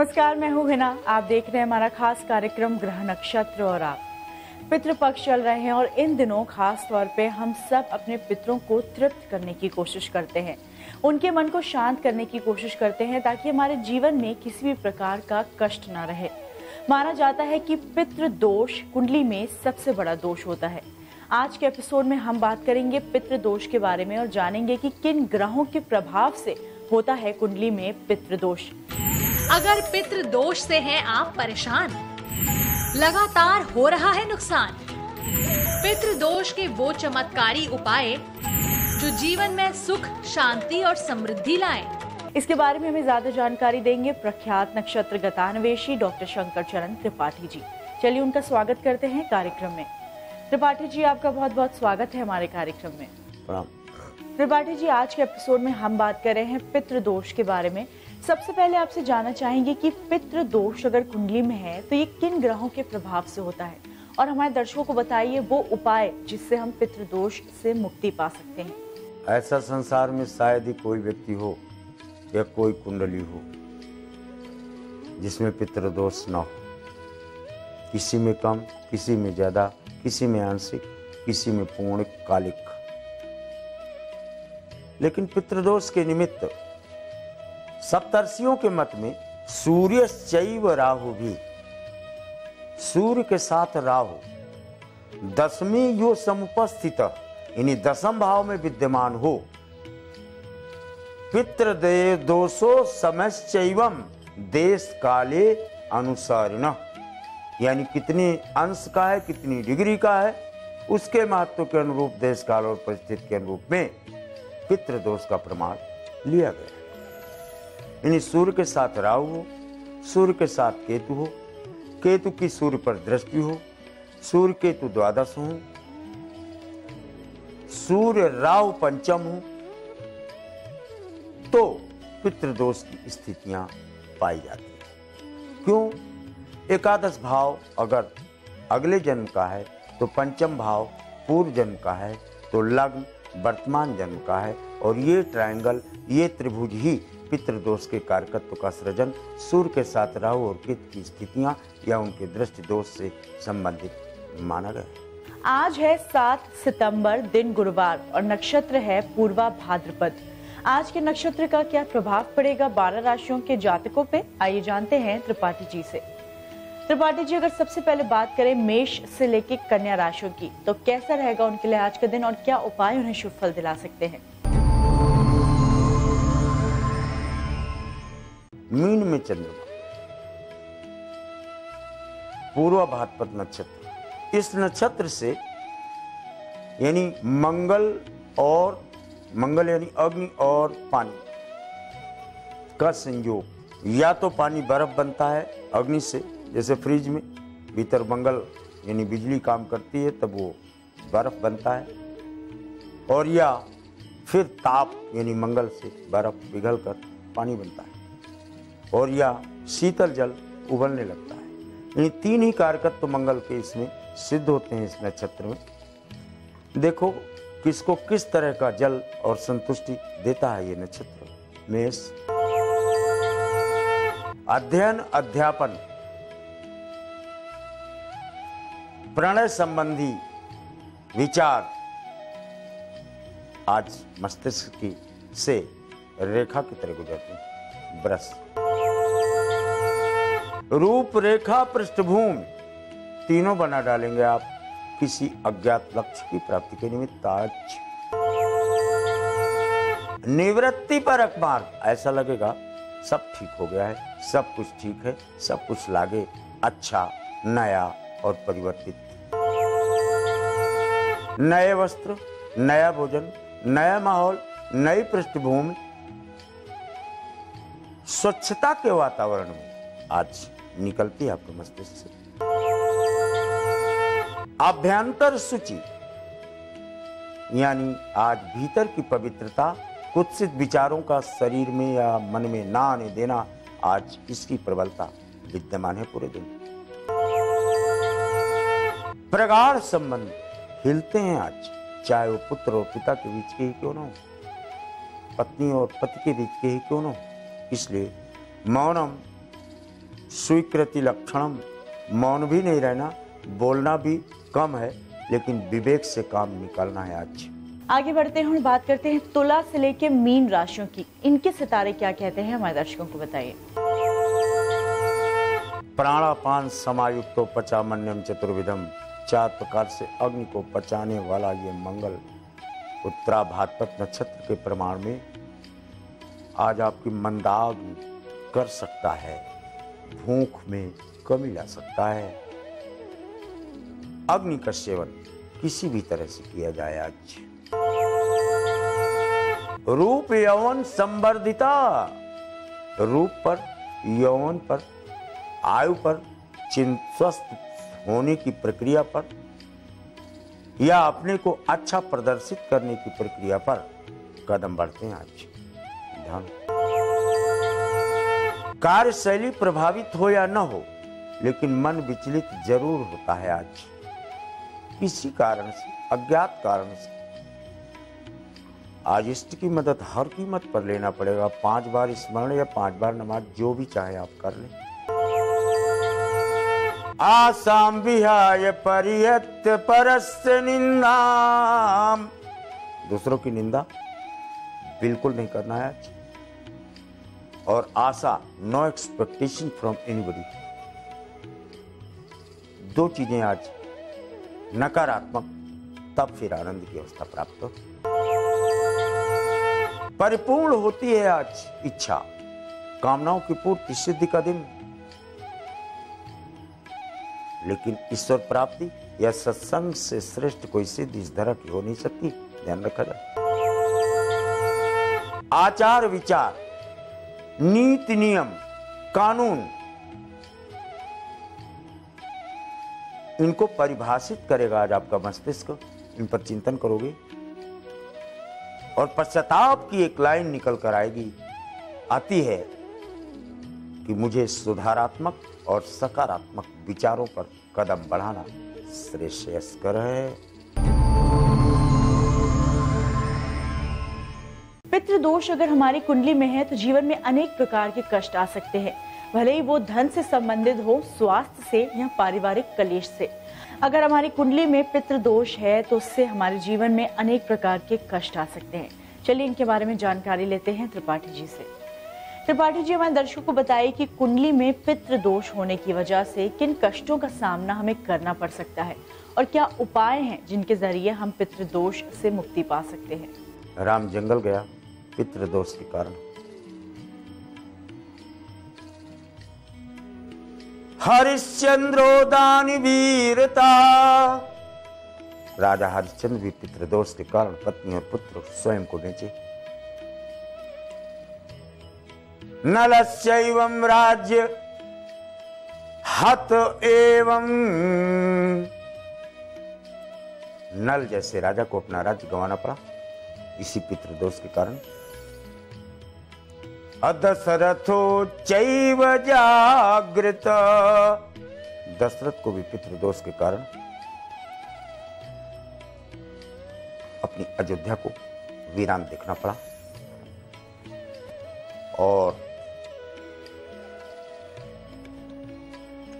नमस्कार, मैं हूँ हिना। आप देख रहे हैं हमारा खास कार्यक्रम ग्रह नक्षत्र और आप। पितृपक्ष चल रहे हैं और इन दिनों खास तौर पे हम सब अपने पितरों को तृप्त करने की कोशिश करते हैं, उनके मन को शांत करने की कोशिश करते हैं ताकि हमारे जीवन में किसी भी प्रकार का कष्ट ना रहे। माना जाता है कि पितृ दोष कुंडली में सबसे बड़ा दोष होता है। आज के एपिसोड में हम बात करेंगे पितृ दोष के बारे में और जानेंगे कि किन ग्रहों के प्रभाव से होता है कुंडली में पितृ दोष। अगर पितृ दोष से हैं आप परेशान, लगातार हो रहा है नुकसान, पितृ दोष के वो चमत्कारी उपाय जो जीवन में सुख, शांति और समृद्धि लाएं। इसके बारे में हमें ज्यादा जानकारी देंगे प्रख्यात नक्षत्र गतान्वेषी डॉक्टर शंकर चरण त्रिपाठी जी। चलिए उनका स्वागत करते हैं कार्यक्रम में। त्रिपाठी जी, आपका बहुत बहुत स्वागत है हमारे कार्यक्रम में। त्रिपाठी जी, आज के एपिसोड में हम बात कर रहे हैं पितृ दोष के बारे में। सबसे पहले आपसे जानना चाहेंगे कि पितृ दोष अगर कुंडली में है तो ये किन ग्रहों के प्रभाव से होता है, और हमारे दर्शकों को बताइए वो उपाय जिससे हम पितृ दोष से मुक्ति पा सकते हैं। ऐसा संसार में शायद ही कोई व्यक्ति हो या कोई कुंडली हो जिसमें पितृ दोष न हो। किसी में कम, किसी में ज्यादा, किसी में आंशिक, किसी में पूर्ण कालिक। लेकिन पितृदोष के निमित्त सप्तर्षियों के मत में सूर्य चैव राहु भी, सूर्य के साथ राहु दसवीं यो समुपस्थित यानी दसम भाव में विद्यमान हो, पितृ दोषो समश्चैवम देश काले अनुसारिण, यानी कितने अंश का है, कितनी डिग्री का है, उसके महत्व के अनुरूप देश काल और परिस्थिति के अनुरूप में पितृदोष का प्रमाण लिया गया। यानी सूर्य के साथ राहु हो, सूर्य के साथ केतु हो, केतु की सूर्य पर दृष्टि हो, सूर्य केतु द्वादश हो, सूर्य राहु पंचम हो, तो पितृदोष की स्थितियां पाई जाती हैं। क्यों? एकादश भाव अगर अगले जन्म का है तो पंचम भाव पूर्व जन्म का है, तो लग्न वर्तमान जन्म का है, और ये ट्रायंगल, ये त्रिभुज ही पितृदोष के कारकत्व का सृजन सूर्य के साथ राहु और केतु की स्थितियां या उनके दृष्टि दोष से संबंधित माना गया। आज है 7 सितंबर, दिन गुरुवार और नक्षत्र है पूर्वा भाद्रपद। आज के नक्षत्र का क्या प्रभाव पड़ेगा 12 राशियों के जातकों पे, आइए जानते हैं त्रिपाठी जी से। त्रिपाठी जी, अगर सबसे पहले बात करें मेष से लेकर कन्या राशियों की, तो कैसा रहेगा उनके लिए आज का दिन और क्या उपाय उन्हें शुभ फल दिला सकते हैं? मीन में चंद्रमा, पूर्व भाद्रपद नक्षत्र। इस नक्षत्र से यानी मंगल यानी अग्नि और पानी का संयोग, या तो पानी बर्फ बनता है अग्नि से, जैसे फ्रिज में भीतर मंगल यानी बिजली काम करती है तब वो बर्फ बनता है, और या फिर ताप यानी मंगल से बर्फ पिघलकर पानी बनता है, और या शीतल जल उबलने लगता है। यानी तीन ही कारकत्व मंगल के इसमें सिद्ध होते हैं इस नक्षत्र में। देखो किसको किस तरह का जल और संतुष्टि देता है ये नक्षत्र। मेष, अध्ययन अध्यापन, प्रणय संबंधी विचार आज मस्तिष्क की से रेखा की तरह गुजरते हैं। वृष, रूप रेखा पृष्ठभूमि तीनों बना डालेंगे आप किसी अज्ञात लक्ष्य की प्राप्ति के निमित्त। आज निवृत्ति पर अखबार, ऐसा लगेगा सब ठीक हो गया है, सब कुछ ठीक है, सब कुछ लागे अच्छा, नया और परिवर्तित। नए वस्त्र, नया भोजन, नया माहौल, नई पृष्ठभूमि, स्वच्छता के वातावरण में आज निकलती है आपके मस्तिष्क से। आभ्यंतर शुचि, यानी आज भीतर की पवित्रता, कुत्सित विचारों का शरीर में या मन में ना आने देना, आज इसकी प्रबलता विद्यमान है पूरे दिन। प्रगाढ़ संबंध हिलते हैं आज, चाहे वो पुत्र और पिता के बीच के ही क्यों ना हो, पत्नी और पति के बीच के ही क्यों ना हो। इसलिए मौनम स्वीकृति लक्षणम, मौन भी नहीं रहना, बोलना भी कम है, लेकिन विवेक से काम निकालना है। आज आगे बढ़ते हैं और बात करते हैं तुला से लेके मीन राशियों की। इनके सितारे क्या कहते हैं, हमारे दर्शकों को बताइए। प्राणापान समायुक्तो पचामन्यम चतुर्विधम, 4 प्रकार से अग्नि को पचाने वाला ये मंगल उत्तराभाद्र नक्षत्र के प्रमाण में आज आपकी मंदाग्नि कर सकता है, भूख में कमी ला सकता है। अग्नि का सेवन किसी भी तरह से किया जाए। आज रूप यौवन संवर्धिता, रूप पर, यौवन पर, आयु पर, स्वस्थ होने की प्रक्रिया पर या अपने को अच्छा प्रदर्शित करने की प्रक्रिया पर कदम बढ़ते हैं। आज ध्यान, कार्यशैली प्रभावित हो या न हो, लेकिन मन विचलित जरूर होता है। आज किसी कारण से, अज्ञात कारण से आज इष्ट की मदद हर कीमत पर लेना पड़ेगा। 5 बार स्मरण या 5 बार नमाज, जो भी चाहे आप कर लें। आसाम विहाय परियत परस्य निंदाम, दूसरों की निंदा बिल्कुल नहीं करना है आज। और आशा, नो एक्सपेक्टेशन फ्रॉम एनीबॉडी, 2 चीजें आज नकारात्मक, तब फिर आनंद की अवस्था प्राप्त हो। परिपूर्ण होती है आज इच्छा, कामनाओं की पूर्ति, सिद्धि का दिन। लेकिन ईश्वर प्राप्ति या सत्संग से श्रेष्ठ कोई सिद्धि इस तरह की हो नहीं सकती, ध्यान रखा जाए। आचार विचार, नीति नियम, कानून, इनको परिभाषित करेगा आज आपका मस्तिष्क। इन पर चिंतन करोगे और पश्चाताप की एक लाइन निकल कर आती है कि मुझे सुधारात्मक और सकारात्मक विचारों पर कदम बढ़ाना श्रेयस्कर है। पितृदोष अगर हमारी कुंडली में है तो जीवन में अनेक प्रकार के कष्ट आ सकते हैं, भले ही वो धन से संबंधित हो, स्वास्थ्य से या पारिवारिक कलेश से। अगर हमारी कुंडली में पितृदोष है तो उससे हमारे जीवन में अनेक प्रकार के कष्ट आ सकते हैं। चलिए इनके बारे में जानकारी लेते हैं त्रिपाठी जी से। त्रिपाठी जी, हमारे दर्शकों को बताइए कि कुंडली में पितृदोष होने की वजह से किन कष्टों का सामना हमें करना पड़ सकता है और क्या उपाय हैं जिनके जरिए हम पितृदोष से मुक्ति पा सकते हैं। राम जंगल गया पितृदोष के कारण। हरिश्चंद्रो दानी वीरता, राजा हरिश्चंद्र भी पितृदोष के कारण पत्नी और पुत्र स्वयं को बेचे। नलस्यैवं राज्य हत एवं, नल जैसे राजा को अपना राज्य गंवाना पड़ा इसी पितृदोष के कारण। अदशरथो चैव जागृत, दशरथ को भी पितृदोष के कारण अपनी अयोध्या को वीरान देखना पड़ा और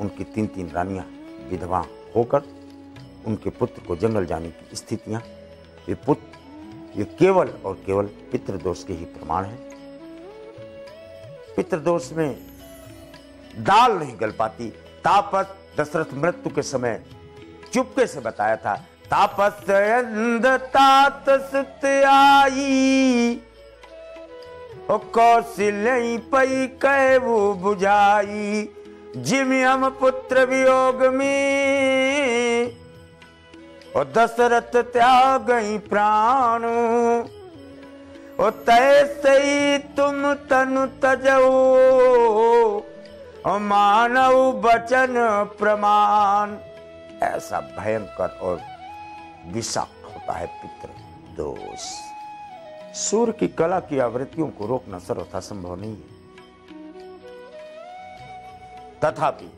उनकी 3 रानियां विधवा होकर उनके पुत्र को जंगल जाने की स्थितियां, ये केवल और केवल पितृदोष के ही प्रमाण है। पितृदोष में दाल नहीं गल पाती। तापस दशरथ मृत्यु के समय चुपके से बताया था, तापस तात सुत आई, कौशल्य पई कैवु बुझाई, जिम हम पुत्र वियोग में, और दशरथ त्यागई प्राण, और तैसे ही तुम तनु तजो, और मानव वचन प्रमाण। ऐसा भयंकर और विषाक्त होता है पितृदोष। सूर्य की कला की आवृत्तियों को रोकना सर्वथा संभव नहीं है, तथापि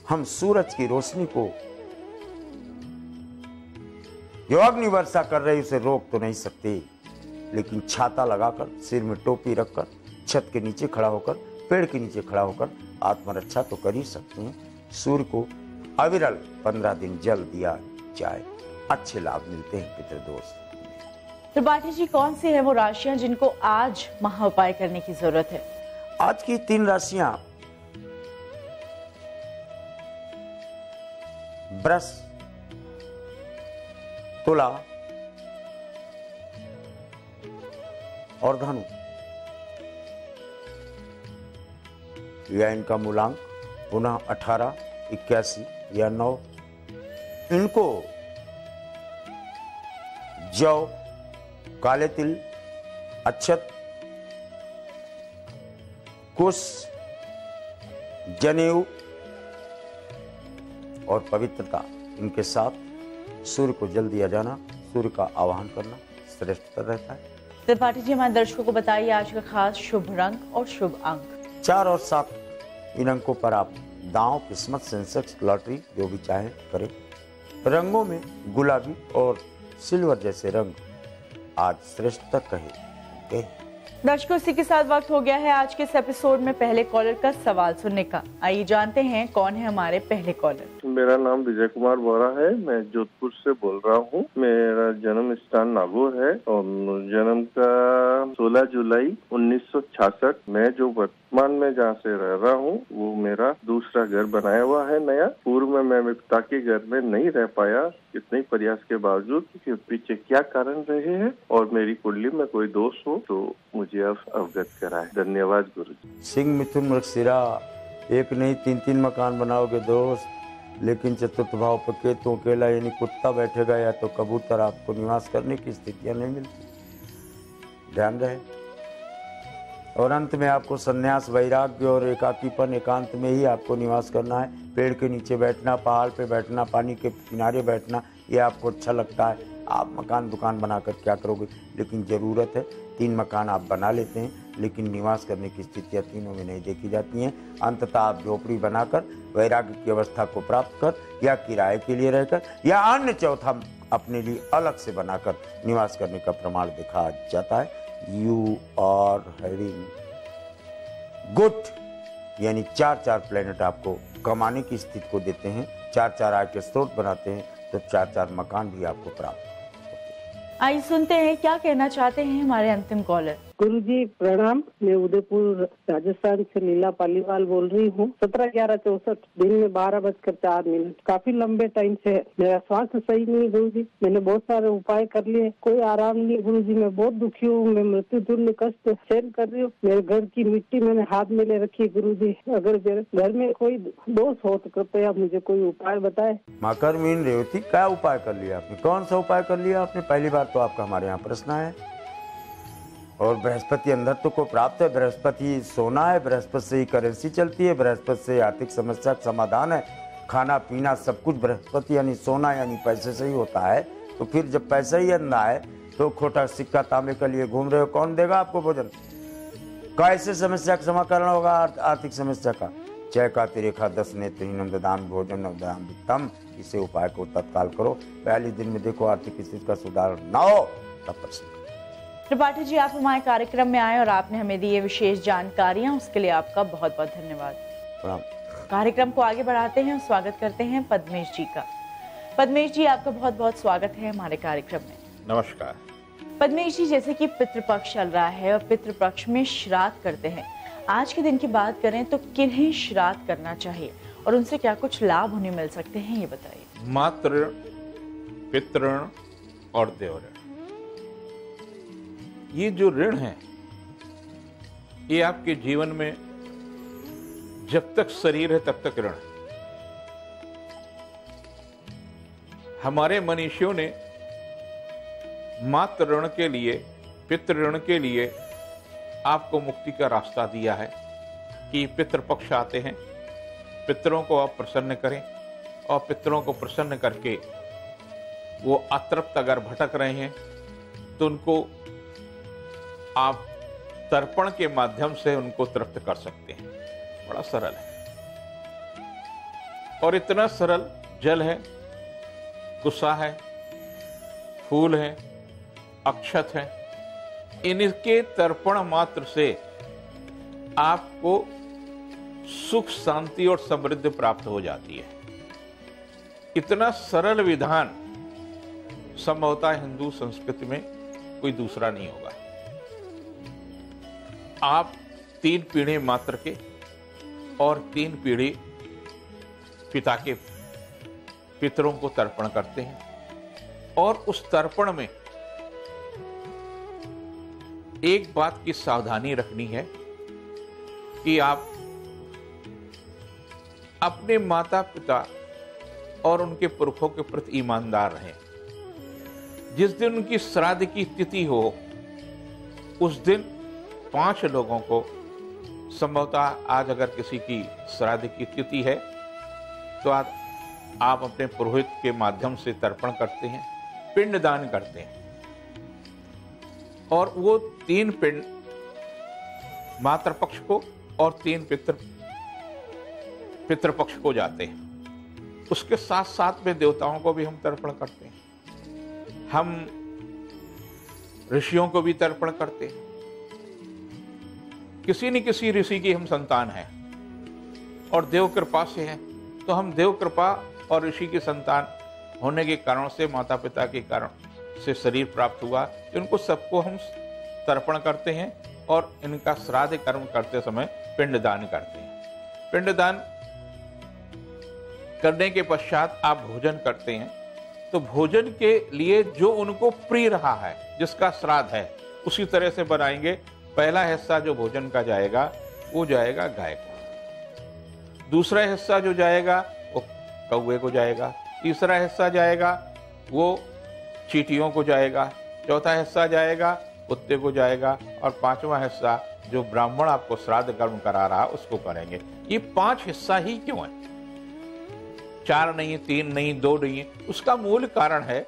हम सूरज की रोशनी को जो अग्नि वर्षा कर रही उसे रोक तो नहीं सकते, लेकिन छाता लगाकर, सिर में टोपी रखकर, छत के नीचे खड़ा होकर पेड़ के नीचे खड़ा होकर आत्मरक्षा तो कर ही सकते हैं। सूर्य को अविरल 15 दिन जल दिया जाए, अच्छे लाभ मिलते हैं पितृदोष। त्रिपाठी जी, कौन सी है वो राशियां जिनको आज महा उपाय करने की जरूरत है? आज की 3 राशियां वृष, तुला और धनु। या इनका मूलांक पुनः 18, 81 या 9। इनको जौ, काले तिल, अक्षत, कुश, जनेऊ और पवित्रता, इनके साथ सूर्य को जल दिया जाना, सूर्य का आवाहन करना श्रेष्ठतर रहता है। त्रिपाठी जी, हमारे दर्शकों को बताइए आज का खास शुभ रंग और शुभ अंक। 4 और 7 इन अंकों पर आप दांव, किस्मत, सेंसेक्स, लॉटरी जो भी चाहें करें। रंगों में गुलाबी और सिल्वर जैसे रंग आज श्रेष्ठता कहे। दर्शकों, इसी के साथ वक्त हो गया है आज के इस एपिसोड में पहले कॉलर का सवाल सुनने का। आइए जानते हैं कौन है हमारे पहले कॉलर। मेरा नाम विजय कुमार बोरा है, मैं जोधपुर से बोल रहा हूँ। मेरा जन्म स्थान नागौर है और जन्म का 16 जुलाई 1966। मैं जो वर्तमान में जहाँ से रह रहा हूँ वो मेरा दूसरा घर बनाया हुआ है नया। पूर्व में मैं पिता के घर में नहीं रह पाया, इतने प्रयास के बावजूद कि पीछे क्या कारण रहे हैं और मेरी कुंडली में कोई दोष हो तो मुझे अब अवगत कराए। धन्यवाद गुरुजी। सिंह, मिथुन, मृगशिरा, एक नहीं 3-3 मकान बनाओगे दोस्त, लेकिन चतुर्थ भाव पर केतु अकेला यानी कुत्ता बैठेगा या तो कबूतर, आपको निवास करने की स्थितियां नहीं मिलती, ध्यान रहे। और अंत में आपको संन्यास, वैराग्य और एकाकीपन, एकांत में ही आपको निवास करना है। पेड़ के नीचे बैठना, पहाड़ पे बैठना, पानी के किनारे बैठना, ये आपको अच्छा लगता है। आप मकान दुकान बनाकर क्या करोगे, लेकिन ज़रूरत है। 3 मकान आप बना लेते हैं, लेकिन निवास करने की स्थितियाँ तीनों में नहीं देखी जाती हैं। अंततः आप झोपड़ी बनाकर वैराग्य की अवस्था को प्राप्त कर या किराए के लिए रहकर या अन्य चौथा अपने लिए अलग से बनाकर निवास करने का प्रमाण देखा जाता है। यू आर हैविंग गुड, यानी 4-4 प्लेनेट आपको कमाने की स्थिति को देते हैं, 4-4 आय के स्रोत बनाते हैं, तो 4-4 मकान भी आपको प्राप्त। आइए सुनते हैं क्या कहना चाहते हैं हमारे अंतिम कॉलर। गुरुजी प्रणाम, मैं उदयपुर राजस्थान से लीला पालीवाल बोल रही हूँ। 17/11/64 दिन में 12:04। काफी लंबे टाइम से मेरा स्वास्थ्य सही नहीं गुरुजी। मैंने बहुत सारे उपाय कर लिए, कोई आराम नहीं गुरुजी। मैं बहुत दुखी हूँ, मैं मृत्यु तुल्य कष्ट सहन कर रही हूँ। मेरे घर की मिट्टी मैंने हाथ में ले रखी है गुरुजी। अगर मेरे घर में कोई दोष हो तो कृपया मुझे कोई उपाय बताए। माकर मीन रेवती, क्या उपाय कर लिया आपने? कौन सा उपाय कर लिया आपने? पहली बार तो आपका हमारे यहाँ प्रश्न है। और बृहस्पति अंदर तो को प्राप्त है, बृहस्पति सोना है, बृहस्पति से ही करेंसी चलती है, बृहस्पति से आर्थिक समस्या का समाधान है, खाना पीना सब कुछ बृहस्पति यानी सोना यानी पैसे से ही होता है। तो फिर जब पैसा ही अंधा है तो खोटा सिक्का तांबे के लिए घूम रहे हो, कौन देगा आपको भोजन? कैसे समस्या का समाकरण होगा आर्थिक समस्या का? चय का तिरेखा 10 नेत्रहीनम ददाम भोजन नवदाम वित्तम, इसे उपाय को तत्काल करो। 42 दिन में देखो आर्थिक स्थिति का सुधार न हो तब प्रश्न। त्रिपाठी जी, आप हमारे कार्यक्रम में आए और आपने हमें दी ये विशेष जानकारियां, उसके लिए आपका बहुत बहुत धन्यवाद। कार्यक्रम को आगे बढ़ाते हैं और स्वागत करते हैं पद्मेश जी का। पद्मेश जी, आपका बहुत बहुत स्वागत है हमारे कार्यक्रम में। नमस्कार। पद्मेश जी, जैसे कि पितृपक्ष चल रहा है और पितृपक्ष में श्राद्ध करते हैं, आज के दिन की बात करें तो किन्हें श्राद्ध करना चाहिए और उनसे क्या कुछ लाभ उन्हें मिल सकते हैं, ये बताइए। मातृ, पितृण और देवऋण, ये जो ऋण है ये आपके जीवन में जब तक शरीर है तब तक ऋण है। हमारे मनीषियों ने मातृ ऋण के लिए, पितृ ऋण के लिए आपको मुक्ति का रास्ता दिया है कि पितृपक्ष आते हैं, पितरों को आप प्रसन्न करें और पितरों को प्रसन्न करके वो अतृप्त अगर भटक रहे हैं तो उनको आप तर्पण के माध्यम से उनको तृप्त कर सकते हैं। बड़ा सरल है और इतना सरल जल है, कुसा है, फूल है, अक्षत है। इनके तर्पण मात्र से आपको सुख, शांति और समृद्धि प्राप्त हो जाती है। इतना सरल विधान संभवतः हिंदू संस्कृति में कोई दूसरा नहीं होगा। आप 3 पीढ़ी मात्र के और 3 पीढ़ी पिता के पितरों को तर्पण करते हैं, और उस तर्पण में एक बात की सावधानी रखनी है कि आप अपने माता पिता और उनके पुरखों के प्रति ईमानदार रहें। जिस दिन उनकी श्राद्ध की तिथि हो, उस दिन 5 लोगों को, संभवतः आज अगर किसी की श्राद्ध की तिथि है तो आप अपने पुरोहित के माध्यम से तर्पण करते हैं, पिंडदान करते हैं, और वो 3 पिंड मातृपक्ष को और 3 पितृपक्ष को जाते हैं। उसके साथ साथ में देवताओं को भी हम तर्पण करते हैं, हम ऋषियों को भी तर्पण करते हैं। किसी न किसी ऋषि की हम संतान हैं और देव कृपा से हैं, तो हम देव कृपा और ऋषि की संतान होने के कारण से, माता पिता के कारण से शरीर प्राप्त हुआ, इनको सबको हम तर्पण करते हैं और इनका श्राद्ध कर्म करते समय पिंडदान करते हैं। पिंडदान करने के पश्चात आप भोजन करते हैं, तो भोजन के लिए जो उनको प्रिय रहा है, जिसका श्राद्ध है, उसी तरह से बनाएंगे। पहला हिस्सा जो भोजन का जाएगा वो जाएगा गाय को, दूसरा हिस्सा जो जाएगा वो कौवे को जाएगा, तीसरा हिस्सा जाएगा वो चींटियों को जाएगा, चौथा हिस्सा जाएगा कुत्ते को जाएगा, और 5वां हिस्सा जो ब्राह्मण आपको श्राद्ध कर्म करा रहा उसको करेंगे। ये 5 हिस्सा ही क्यों है? 4 नहीं, 3 नहीं, 2 नहीं। उसका मूल कारण है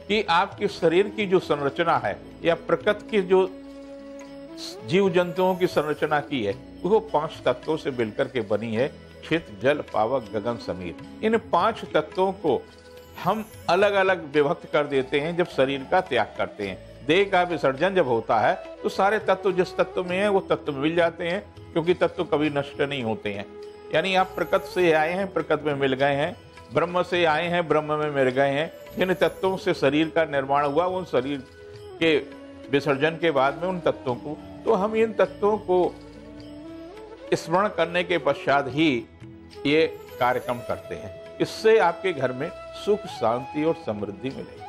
कि आपके शरीर की जो संरचना है या प्रकृति की जो जीव जंतुओं की संरचना की है वो 5 तत्वों से मिलकर के बनी है। क्षित, जल, पावक, गगन, समीर। इन 5 तत्वों को हम अलग अलग विभक्त कर देते हैं जब शरीर का त्याग करते हैं। देह का विसर्जन जब होता है तो सारे तत्व जिस तत्व में है वो तत्व मिल जाते हैं, क्योंकि तत्व कभी नष्ट नहीं होते हैं। यानी आप प्रकृति से आए हैं, प्रकृति में मिल गए हैं, ब्रह्म से आए हैं, ब्रह्म में मिल गए हैं। जिन तत्वों से शरीर का निर्माण हुआ, उन शरीर के विसर्जन के बाद में उन तत्वों को, तो हम इन तत्वों को स्मरण करने के पश्चात ही ये कार्यक्रम करते हैं। इससे आपके घर में सुख, शांति और समृद्धि मिलेगी।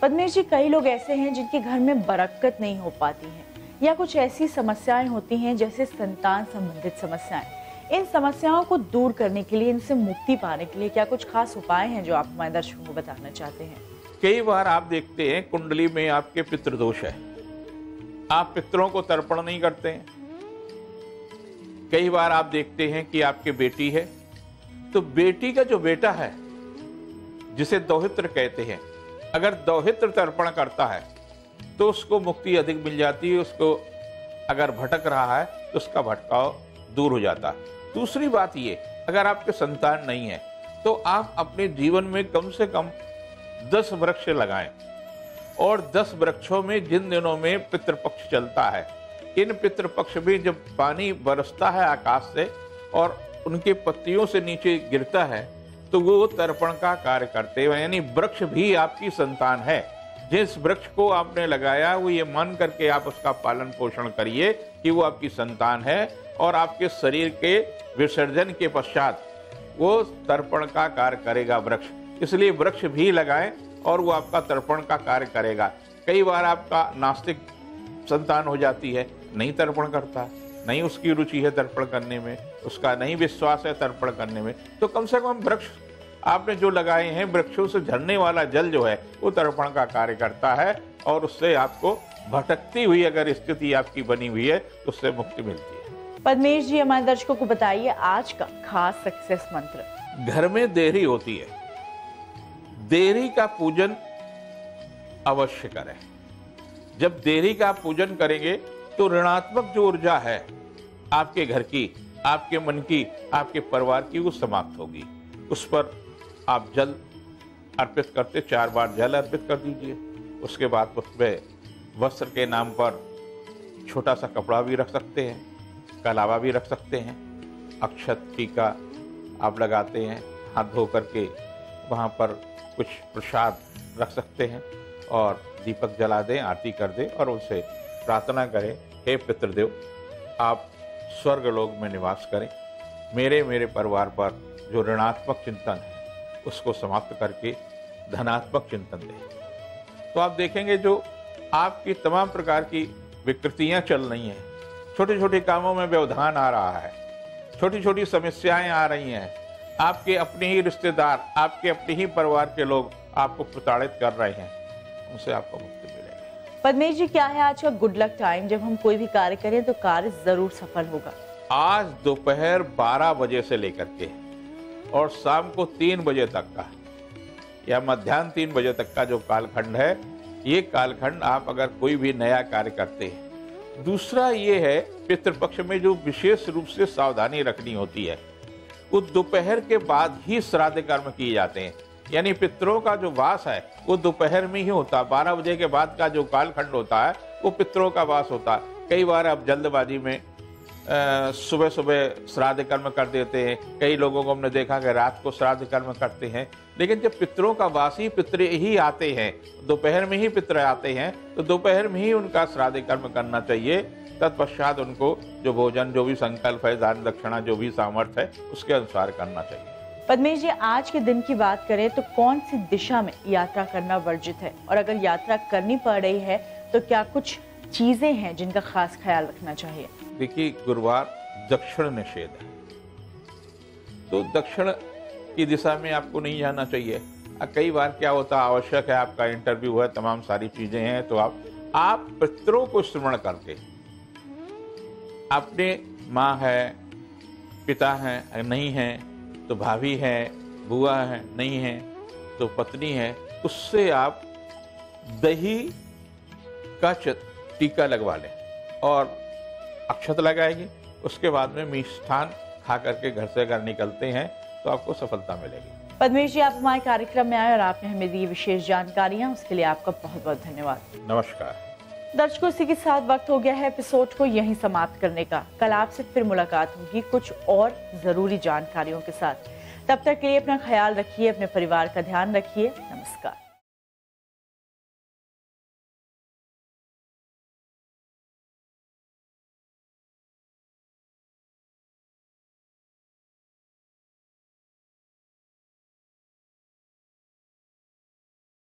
पद्मेश जी, कई लोग ऐसे हैं जिनके घर में बरकत नहीं हो पाती है, या कुछ ऐसी समस्याएं होती हैं जैसे संतान संबंधित समस्याएं। इन समस्याओं को दूर करने के लिए, इनसे मुक्ति पाने के लिए क्या कुछ खास उपाय हैं जो आप हमारे दर्शकों को बताना चाहते हैं? कई बार आप देखते हैं कुंडली में आपके पितृदोष है, आप पितरों को तर्पण नहीं करते हैं। कई बार आप देखते हैं कि आपके बेटी है, तो बेटी का जो बेटा है जिसे दौहित्र कहते हैं, अगर दौहित्र तर्पण करता है तो उसको मुक्ति अधिक मिल जाती है। उसको अगर भटक रहा है तो उसका भटकाव दूर हो जाता है। दूसरी बात ये, अगर आपके संतान नहीं है तो आप अपने जीवन में कम से कम 10 वृक्ष लगाएं, और 10 वृक्षों में जिन दिनों में पितृपक्ष चलता है, इन पितृपक्ष में जब पानी बरसता है आकाश से और उनके पत्तियों से नीचे गिरता है, तो वो तर्पण का कार्य करते हैं। यानी वृक्ष भी आपकी संतान है। जिस वृक्ष को आपने लगाया वो ये मान करके आप उसका पालन पोषण करिए कि वो आपकी संतान है, और आपके शरीर के विसर्जन के पश्चात वो तर्पण का कार्य करेगा वृक्ष। इसलिए वृक्ष भी लगाएं और वो आपका तर्पण का कार्य करेगा। कई बार आपका नास्तिक संतान हो जाती है, नहीं तर्पण करता, नहीं उसकी रुचि है तर्पण करने में, उसका नहीं विश्वास है तर्पण करने में, तो कम से कम वृक्ष आपने जो लगाए हैं, वृक्षों से झरने वाला जल जो है वो तर्पण का कार्य करता है, और उससे आपको भटकती हुई अगर स्थिति आपकी बनी हुई है तो उससे मुक्ति मिलती है। पद्मेश जी, हमारे दर्शकों को बताइए आज का खास सक्सेस मंत्र। घर में देहरी होती है, देहरी का पूजन अवश्य करें। जब देहरी का पूजन करेंगे तो ऋणात्मक जो ऊर्जा है आपके घर की, आपके मन की, आपके परिवार की, वो समाप्त होगी। उस पर आप जल अर्पित करते, 4 बार जल अर्पित कर दीजिए। उसके बाद उसमें वस्त्र के नाम पर छोटा सा कपड़ा भी रख सकते हैं, कलावा भी रख सकते हैं, अक्षत टीका आप लगाते हैं, हाथ धो करके वहाँ पर कुछ प्रसाद रख सकते हैं और दीपक जला दें, आरती कर दें और उनसे प्रार्थना करें, हे पितृदेव, आप स्वर्ग लोक में निवास करें, मेरे परिवार पर जो ऋणात्मक चिंतन है उसको समाप्त करके धनात्मक चिंतन दें। तो आप देखेंगे जो आपकी तमाम प्रकार की विकृतियां चल रही हैं, छोटे छोटे कामों में व्यवधान आ रहा है, छोटी छोटी समस्याएं आ रही हैं, आपके अपने ही रिश्तेदार, आपके अपने ही परिवार के लोग आपको प्रताड़ित कर रहे हैं, उनसे आपको मुक्ति मिलेगी। पद्मेश जी, क्या है आज का गुड लक टाइम? जब हम कोई भी कार्य करें तो कार्य जरूर सफल होगा। आज दोपहर 12 बजे से लेकर के और शाम को 3 बजे तक का या मध्याह्न 3 बजे तक का जो कालखंड है, ये कालखंड आप अगर कोई भी नया कार्य करते हैं। दूसरा ये है, पितृपक्ष में जो विशेष रूप से सावधानी रखनी होती है, वो दोपहर के बाद ही श्राद्ध कर्म किए जाते हैं। यानी पितरों का जो वास है वो दोपहर में ही होता है। 12 बजे के बाद का जो कालखंड होता है वो पितरों का वास होता है। कई बार आप जल्दबाजी में सुबह सुबह श्राद्ध कर्म कर देते हैं। कई लोगों को हमने देखा कि रात को श्राद्ध कर्म करते हैं, लेकिन जब पितरों का वासी पितर ही आते हैं, दोपहर में ही पितर आते हैं, तो दोपहर में ही उनका श्राद्ध कर्म करना चाहिए। तत्पश्चात उनको जो भोजन, जो भी संकल्प है, दान दक्षिणा, जो भी सामर्थ्य है, उसके अनुसार करना चाहिए। पद्मेश जी, आज के दिन की बात करें तो कौन सी दिशा में यात्रा करना वर्जित है, और अगर यात्रा करनी पड़ रही है तो क्या कुछ चीजें हैं जिनका खास ख्याल रखना चाहिए? देखिए, गुरुवार दक्षिण निषेध है, तो दक्षिण की दिशा में आपको नहीं जाना चाहिए। कई बार क्या होता है, आवश्यक है, आपका इंटरव्यू है, तमाम सारी चीजें हैं, तो आप पितरों को स्मरण करके, अपने माँ है, पिता हैं, नहीं हैं तो भाभी है, बुआ है, नहीं है तो पत्नी है, उससे आप दही का टीका लगवा लें और अक्षत लगाएंगे। उसके बाद में मिष्ठान खा करके घर से अगर निकलते हैं तो आपको सफलता मिलेगी। पद्मेश जी, आप हमारे कार्यक्रम में आए और आपने हमें दी विशेष जानकारियां, उसके लिए आपका बहुत बहुत धन्यवाद। नमस्कार। दर्शकों, इसी के साथ वक्त हो गया है एपिसोड को यहीं समाप्त करने का। कल आपसे फिर मुलाकात होगी कुछ और जरूरी जानकारियों के साथ। तब तक के लिए अपना ख्याल रखिए, अपने परिवार का ध्यान रखिए। नमस्कार।